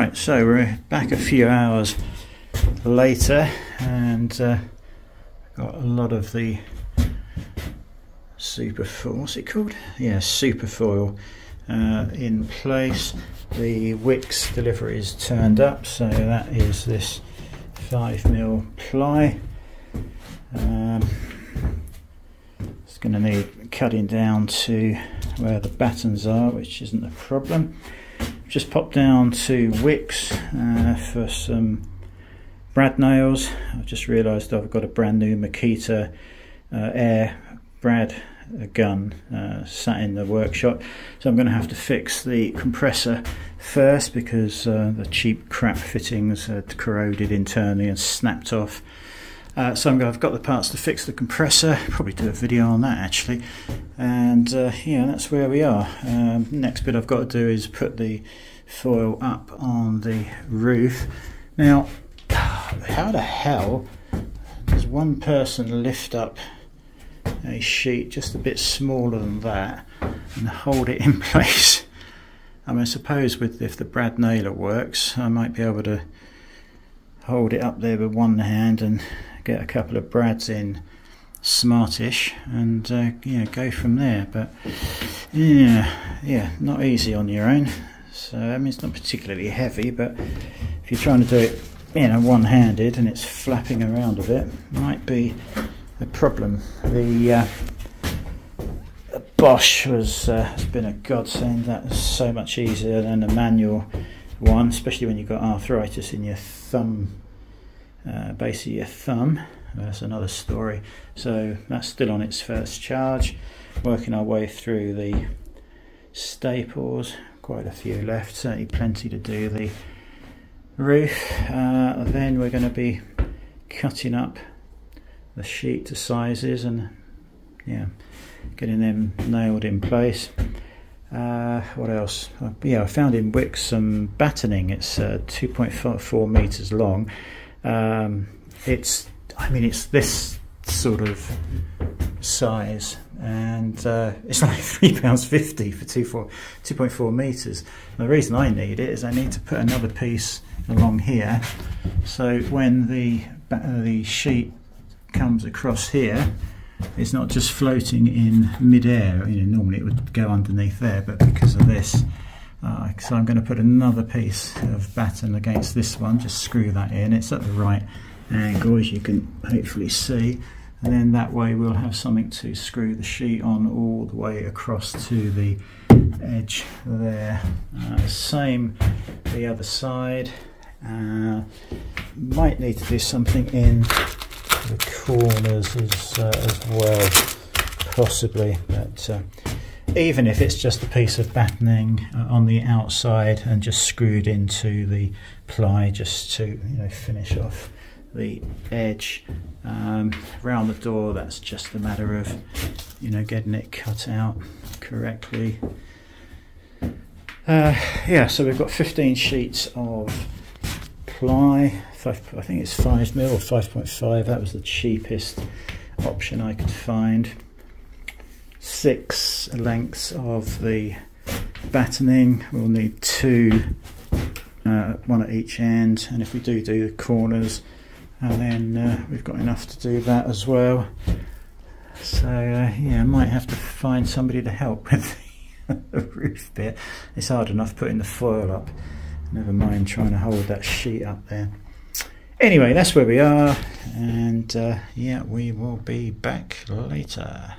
Right, so we're back a few hours later, and got a lot of the Superfoil, what's it called? Yeah, Superfoil in place. The Wickes delivery is turned up, so that is this 5mm ply. It's going to need cutting down to where the battens are, which isn't a problem. Just popped down to Wickes for some brad nails. I've just realised I've got a brand new Makita Air brad gun sat in the workshop, so I'm going to have to fix the compressor first because the cheap crap fittings had corroded internally and snapped off. So I've got the parts to fix the compressor, probably do a video on that actually, and yeah, that's where we are. Next bit I've got to do is put the foil up on the roof. Now, how the hell does one person lift up a sheet just a bit smaller than that and hold it in place? I mean, I suppose if the brad nailer works, I might be able to hold it up there with one hand and get a couple of brads in smartish and yeah, go from there. But yeah, not easy on your own. So I mean, it's not particularly heavy, but if you're trying to do it, you know, one-handed and it's flapping around a bit, might be a problem. The Bosch has been a godsend. That was so much easier than a manual one, especially when you've got arthritis in your thumb. Basically your thumb. That's another story. So that's still on its first charge, working our way through the staples, quite a few left, certainly plenty to do the roof. Then we're going to be cutting up the sheet to sizes and yeah, getting them nailed in place. What else? Yeah, I found in Wickes some battening. It's 2.4 meters long. It's this sort of size, and it's like £3.50 for 2.4 meters. And the reason I need it is I need to put another piece along here, so when the sheet comes across here, it's not just floating in mid-air. You know, normally it would go underneath there, but because of this, so I'm going to put another piece of batten against this one, just screw that in. It's at the right angle, as you can hopefully see, and then that way we'll have something to screw the sheet on all the way across to the edge there. Same the other side. Might need to do something in the corners as well, possibly, but even if it's just a piece of battening on the outside and just screwed into the ply, just to, you know, finish off the edge. Around the door, that's just a matter of, you know, getting it cut out correctly. Yeah, so we've got 15 sheets of ply. I think it's 5mm or 5.5. That was the cheapest option I could find. 6 lengths of the battening. We'll need 2, one at each end, and if we do the corners, and then we've got enough to do that as well. So yeah, I might have to find somebody to help with the roof bit. It's hard enough putting the foil up, never mind trying to hold that sheet up there. Anyway, that's where we are, and yeah, we will be back later.